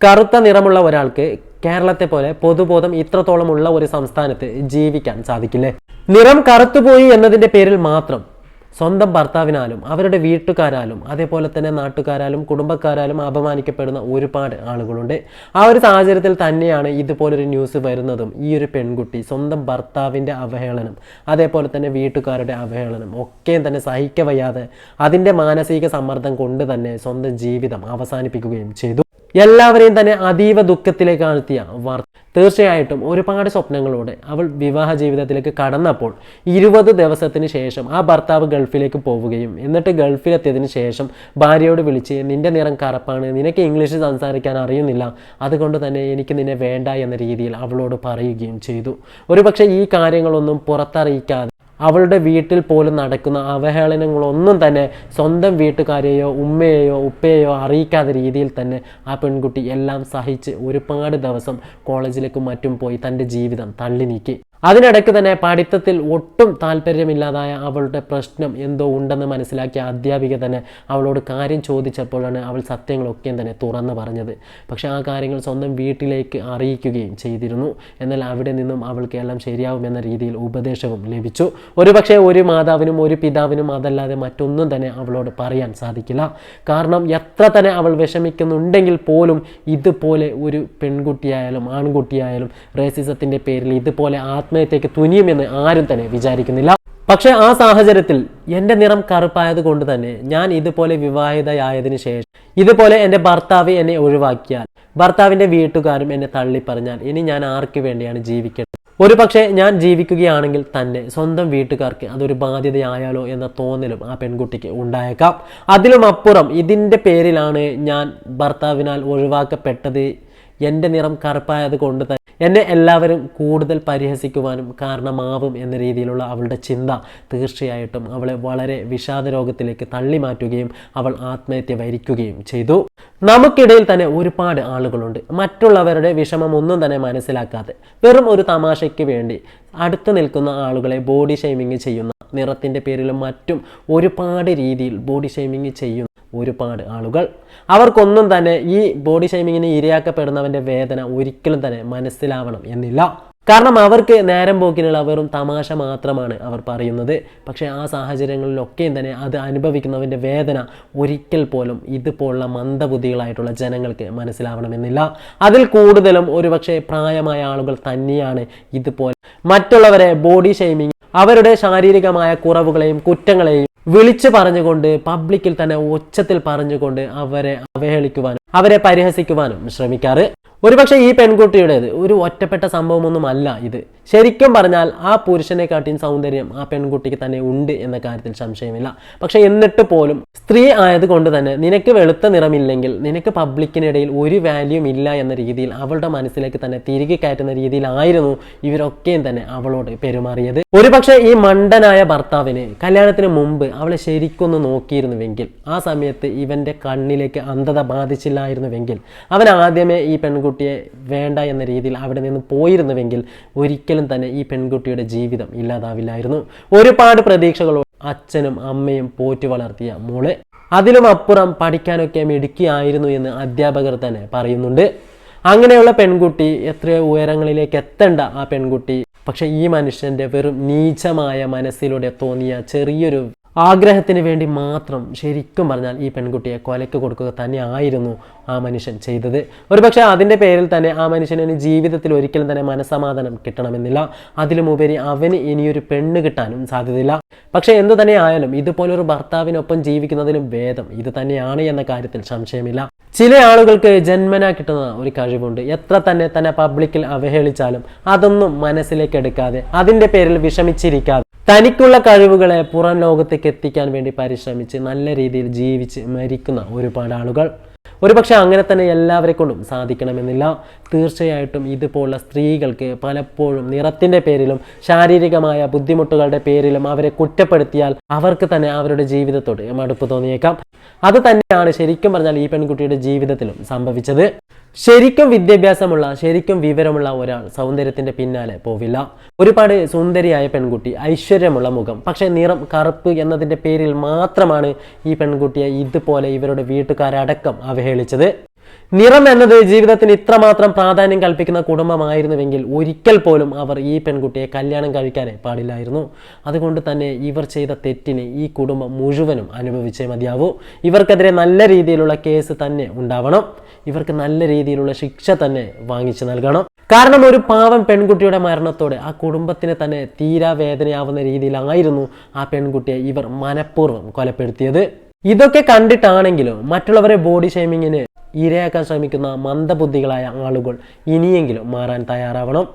കറുത്ത നിറമുള്ള ഒരാൾക്ക് കേരളത്തെ പോലെ പൊതുബോധം ഇത്രത്തോളമുള്ള ഒരു സംസ്ഥാനത്ത് ജീവിക്കാൻ സാധിക്കില്ലേ? നിറം കറുത്തുപോയി എന്നതിൻ്റെ പേരിൽ മാത്രം സ്വന്തം ഭർത്താവിനാലും അവരുടെ വീട്ടുകാരാലും അതേപോലെ തന്നെ നാട്ടുകാരാലും കുടുംബക്കാരാലും അപമാനിക്കപ്പെടുന്ന ഒരുപാട് ആളുകളുണ്ട്. ആ ഒരു സാഹചര്യത്തിൽ തന്നെയാണ് ഇതുപോലൊരു ന്യൂസ് വരുന്നതും. ഈ ഒരു പെൺകുട്ടി സ്വന്തം ഭർത്താവിൻ്റെ അവഹേളനം അതേപോലെ തന്നെ വീട്ടുകാരുടെ അവഹേളനം ഒക്കെയും തന്നെ സഹിക്കവയ്യാതെ അതിൻ്റെ മാനസിക സമ്മർദ്ദം കൊണ്ട് തന്നെ സ്വന്തം ജീവിതം അവസാനിപ്പിക്കുകയും ചെയ്തു. എല്ലാവരെയും തന്നെ അതീവ ദുഃഖത്തിലേക്ക് ആഴ്ത്തിയ വാർത്ത. തീർച്ചയായിട്ടും ഒരുപാട് സ്വപ്നങ്ങളോടെ അവൾ വിവാഹ ജീവിതത്തിലേക്ക് കടന്നപ്പോൾ 20 ദിവസത്തിന് ശേഷം ആ ഭർത്താവ് ഗൾഫിലേക്ക് പോവുകയും എന്നിട്ട് ഗൾഫിലെത്തിയതിന് ശേഷം ഭാര്യയോട് വിളിച്ച് നിന്റെ നിറം കറുപ്പാണ്, നിനക്ക് ഇംഗ്ലീഷ് സംസാരിക്കാൻ അറിയുന്നില്ല, അതുകൊണ്ട് തന്നെ എനിക്ക് നിന്നെ വേണ്ട എന്ന രീതിയിൽ അവളോട് പറയുകയും ചെയ്തു. ഒരുപക്ഷെ ഈ കാര്യങ്ങളൊന്നും പുറത്തറിയിക്കാതെ അവളുടെ വീട്ടിൽ പോലും നടക്കുന്ന അവഹേളനങ്ങളൊന്നും തന്നെ സ്വന്തം വീട്ടുകാരെയോ ഉമ്മയെയോ ഉപ്പയെയോ അറിയിക്കാത്ത രീതിയിൽ തന്നെ ആ പെൺകുട്ടി എല്ലാം സഹിച്ച് ഒരുപാട് ദിവസം കോളേജിലേക്കും മറ്റും പോയി തൻ്റെ ജീവിതം തള്ളി നീക്കി. അതിനിടയ്ക്ക് തന്നെ പഠിത്തത്തിൽ ഒട്ടും താല്പര്യമില്ലാതായ അവളുടെ പ്രശ്നം എന്തോ ഉണ്ടെന്ന് മനസ്സിലാക്കിയ അധ്യാപിക തന്നെ അവളോട് കാര്യം ചോദിച്ചപ്പോഴാണ് അവൾ സത്യങ്ങളൊക്കെയും തന്നെ തുറന്നു പറഞ്ഞത്. പക്ഷേ ആ കാര്യങ്ങൾ സ്വന്തം വീട്ടിലേക്ക് അറിയിക്കുകയും ചെയ്തിരുന്നു. എന്നാൽ അവിടെ നിന്നും അവൾക്ക് എല്ലാം ശരിയാവുമെന്ന രീതിയിൽ ഉപദേശവും ലഭിച്ചു. ഒരുപക്ഷെ ഒരു മാതാവിനും ഒരു പിതാവിനും അതല്ലാതെ മറ്റൊന്നും തന്നെ അവളോട് പറയാൻ സാധിക്കില്ല. കാരണം എത്ര തന്നെ അവൾ വിഷമിക്കുന്നുണ്ടെങ്കിൽ പോലും ഇതുപോലെ ഒരു പെൺകുട്ടിയായാലും ആൺകുട്ടിയായാലും റേസിസത്തിൻ്റെ പേരിൽ ഇതുപോലെ ആത്മഹത്യയ്ക്ക് തുനിയുമെന്ന് ആരും തന്നെ വിചാരിക്കുന്നില്ല. പക്ഷെ ആ സാഹചര്യത്തിൽ എൻ്റെ നിറം കറുപ്പായത് കൊണ്ട് തന്നെ ഞാൻ ഇതുപോലെ വിവാഹിതയായതിനു ശേഷം ഇതുപോലെ എൻ്റെ ഭർത്താവ് എന്നെ ഒഴിവാക്കിയാൽ, ഭർത്താവിൻ്റെ വീട്ടുകാരും എന്നെ തള്ളിപ്പറഞ്ഞാൽ ഇനി ഞാൻ ആർക്ക് വേണ്ടിയാണ് ജീവിക്കേണ്ടത്? ഒരുപക്ഷെ ഞാൻ ജീവിക്കുകയാണെങ്കിൽ തന്നെ സ്വന്തം വീട്ടുകാർക്ക് അതൊരു ബാധ്യതയായാലോ എന്ന തോന്നലും ആ പെൺകുട്ടിക്ക് ഉണ്ടായേക്കാം. അതിലും അപ്പുറം ഇതിൻ്റെ പേരിലാണ് ഞാൻ ഭർത്താവിനാൽ ഒഴിവാക്കപ്പെട്ടത്, എൻ്റെ നിറം കറുപ്പായത് കൊണ്ട് തന്നെ എന്നെ എല്ലാവരും കൂടുതൽ പരിഹസിക്കുവാനും കാരണമാവും എന്ന രീതിയിലുള്ള അവളുടെ ചിന്ത തീർച്ചയായിട്ടും അവളെ വളരെ വിഷാദ രോഗത്തിലേക്ക് തള്ളി മാറ്റുകയും അവൾ ആത്മഹത്യ വരിക്കുകയും ചെയ്തു. നമുക്കിടയിൽ തന്നെ ഒരുപാട് ആളുകളുണ്ട് മറ്റുള്ളവരുടെ വിഷമം ഒന്നും തന്നെ മനസ്സിലാക്കാതെ വെറും ഒരു തമാശയ്ക്ക് വേണ്ടി അടുത്ത് നിൽക്കുന്ന ആളുകളെ ബോഡി ഷെയ്മിങ് ചെയ്യുന്ന, നിറത്തിൻ്റെ പേരിലും മറ്റും ഒരുപാട് രീതിയിൽ ബോഡി ഷെയ്മിങ് ചെയ്യുന്ന ഒരുപാട് ആളുകൾ. അവർക്കൊന്നും തന്നെ ഈ ബോഡി ഷെയ്മിങ്ങിന് ഇരയാക്കപ്പെടുന്നവൻ്റെ വേദന ഒരിക്കലും തന്നെ മനസ്സിലാവണം എന്നില്ല. കാരണം അവർക്ക് നേരം പോക്കിനുള്ള വെറും തമാശ മാത്രമാണ് അവർ പറയുന്നത്. പക്ഷേ ആ സാഹചര്യങ്ങളിലൊക്കെയും തന്നെ അത് അനുഭവിക്കുന്നവൻ്റെ വേദന ഒരിക്കൽ പോലും ഇതുപോലുള്ള മന്ദബുദ്ധികളായിട്ടുള്ള ജനങ്ങൾക്ക് മനസ്സിലാവണമെന്നില്ല. അതിൽ കൂടുതലും ഒരുപക്ഷെ പ്രായമായ ആളുകൾ തന്നെയാണ് ഇതുപോലെ മറ്റുള്ളവരെ ബോഡി ഷെയ്മിങ്, അവരുടെ ശാരീരികമായ കുറവുകളെയും കുറ്റങ്ങളെയും വിളിച്ചു പറഞ്ഞുകൊണ്ട് പബ്ലിക്കിൽ തന്നെ ഉച്ചത്തിൽ പറഞ്ഞുകൊണ്ട് അവരെ അവഹേളിക്കുവാനും അവരെ പരിഹസിക്കുവാനും ശ്രമിക്കാറ്. ഒരുപക്ഷെ ഈ പെൺകുട്ടിയുടേത് ഒരു ഒറ്റപ്പെട്ട സംഭവമൊന്നുമല്ല ഇത്. ശരിക്കും പറഞ്ഞാൽ ആ പുരുഷനെക്കാട്ടിയും സൗന്ദര്യം ആ പെൺകുട്ടിക്ക് തന്നെ ഉണ്ട് എന്ന കാര്യത്തിൽ സംശയമില്ല. പക്ഷെ എന്നിട്ട് പോലും സ്ത്രീ ആയതുകൊണ്ട് തന്നെ നിനക്ക് വെളുത്ത നിറമില്ലെങ്കിൽ നിനക്ക് പബ്ലിക്കിനിടയിൽ ഒരു വാല്യൂം ഇല്ല എന്ന രീതിയിൽ അവളുടെ മനസ്സിലേക്ക് തന്നെ തിരികെ കയറ്റുന്ന രീതിയിലായിരുന്നു ഇവരൊക്കെയും തന്നെ അവളോട് പെരുമാറിയത്. ഒരുപക്ഷെ ഈ മണ്ടനായ ഭർത്താവിന് കല്യാണത്തിന് മുമ്പ് അവളെ ശരിക്കൊന്ന് നോക്കിയിരുന്നുവെങ്കിൽ, ആ സമയത്ത് ഇവൻ്റെ കണ്ണിലേക്ക് അന്ധത ബാധിച്ചില്ലായിരുന്നുവെങ്കിൽ, അവൻ ആദ്യമേ ഈ പെൺകുട്ടിയെ വേണ്ട എന്ന രീതിയിൽ അവിടെ നിന്ന് പോയിരുന്നുവെങ്കിൽ ഒരിക്കലും തന്നെ ഈ പെൺകുട്ടിയുടെ ജീവിതം ഇല്ലാതാവില്ലായിരുന്നു. ഒരുപാട് പ്രതീക്ഷകളോട് അച്ഛനും അമ്മയും പോറ്റി വളർത്തിയ മോള്, അതിലും അപ്പുറം പഠിക്കാനൊക്കെ മിടുക്കിയായിരുന്നു എന്ന് അധ്യാപകർ തന്നെ പറയുന്നുണ്ട്. അങ്ങനെയുള്ള പെൺകുട്ടി എത്രയോ ഉയരങ്ങളിലേക്ക് എത്തേണ്ട ആ പെൺകുട്ടി, പക്ഷെ ഈ മനുഷ്യൻ്റെ വെറും നീചമായ മനസ്സിലൂടെ തോന്നിയ ചെറിയൊരു ആഗ്രഹത്തിന് വേണ്ടി മാത്രം ശരിക്കും പറഞ്ഞാൽ ഈ പെൺകുട്ടിയെ കൊലയ്ക്ക് കൊടുക്കുക തന്നെ ആയിരുന്നു ആ മനുഷ്യൻ ചെയ്തത്. ഒരുപക്ഷെ അതിൻ്റെ പേരിൽ തന്നെ ആ മനുഷ്യന് ജീവിതത്തിൽ ഒരിക്കലും തന്നെ മനസ്സമാധാനം കിട്ടണമെന്നില്ല. അതിലുമുപരി അവന് ഇനിയൊരു പെണ്ണ് കിട്ടാനും സാധ്യതയില്ല. പക്ഷെ എന്തു തന്നെ ആയാലും ഇതുപോലൊരു ഭർത്താവിനൊപ്പം ജീവിക്കുന്നതിലും ഭേദം ഇത് തന്നെയാണ് എന്ന കാര്യത്തിൽ സംശയമില്ല. ചില ആളുകൾക്ക് ജന്മനാ കിട്ടുന്ന ഒരു കഴിവുണ്ട്. എത്ര തന്നെ പബ്ലിക്കിൽ അവഹേളിച്ചാലും അതൊന്നും മനസ്സിലേക്ക് എടുക്കാതെ അതിൻ്റെ പേരിൽ വിഷമിച്ചിരിക്കാതെ തനിക്കുള്ള കഴിവുകളെ പുറം ലോകത്തേക്ക് എത്തിക്കാൻ വേണ്ടി പരിശ്രമിച്ച് നല്ല രീതിയിൽ ജീവിച്ച് മരിക്കുന്ന ഒരുപാട് ആളുകൾ. ഒരുപക്ഷെ അങ്ങനെ തന്നെ എല്ലാവരെ കൊണ്ടും സാധിക്കണമെന്നില്ല. തീർച്ചയായിട്ടും ഇതുപോലുള്ള സ്ത്രീകൾക്ക് പലപ്പോഴും നിറത്തിൻ്റെ പേരിലും ശാരീരികമായ ബുദ്ധിമുട്ടുകളുടെ പേരിലും അവരെ കുറ്റപ്പെടുത്തിയാൽ അവർക്ക് തന്നെ അവരുടെ ജീവിതത്തോട് മടുപ്പ് തോന്നിയേക്കാം. അത് തന്നെയാണ് ശരിക്കും പറഞ്ഞാൽ ഈ പെൺകുട്ടിയുടെ ജീവിതത്തിലും സംഭവിച്ചത്. ശരിക്കും വിദ്യാഭ്യാസമുള്ള, ശരിക്കും വിവരമുള്ള ഒരാൾ സൗന്ദര്യത്തിൻ്റെ പിന്നാലെ പോവില്ല. ഒരുപാട് സുന്ദരിയായ പെൺകുട്ടി, ഐശ്വര്യമുള്ള മുഖം, പക്ഷേ നിറം കറുപ്പ് എന്നതിൻ്റെ പേരിൽ മാത്രമാണ് ഈ പെൺകുട്ടിയെ ഇതുപോലെ ഇവരുടെ വീട്ടുകാരടക്കം അവഹേളിച്ചത്. നിറം എന്നത് ജീവിതത്തിന് ഇത്രമാത്രം പ്രാധാന്യം കൽപ്പിക്കുന്ന കുടുംബമായിരുന്നുവെങ്കിൽ ഒരിക്കൽ പോലും അവർ ഈ പെൺകുട്ടിയെ കല്യാണം കഴിക്കാനേ പാടില്ലായിരുന്നു. അതുകൊണ്ട് തന്നെ ഇവർ ചെയ്ത തെറ്റിന് ഈ കുടുംബം മുഴുവനും അനുഭവിച്ചേ മതിയാവൂ. ഇവർക്കെതിരെ നല്ല രീതിയിലുള്ള കേസ് തന്നെ ഉണ്ടാവണം. ഇവർക്ക് നല്ല രീതിയിലുള്ള ശിക്ഷ തന്നെ വാങ്ങിച്ചു നൽകണം. കാരണം ഒരു പാവം പെൺകുട്ടിയുടെ മരണത്തോടെ ആ കുടുംബത്തിന് തന്നെ തീരാ വേദനയാവുന്ന രീതിയിലായിരുന്നു ആ പെൺകുട്ടിയെ ഇവർ മനഃപൂർവ്വം കൊലപ്പെടുത്തിയത്. ഇതൊക്കെ കണ്ടിട്ടാണെങ്കിലും മറ്റുള്ളവരെ ബോഡി ഷെയ്മിങ്ങിന് ഇരയാക്കാൻ ശ്രമിക്കുന്ന മന്ദബുദ്ധികളായ ആളുകൾ ഇനിയെങ്കിലും മാറാൻ തയ്യാറാവണം.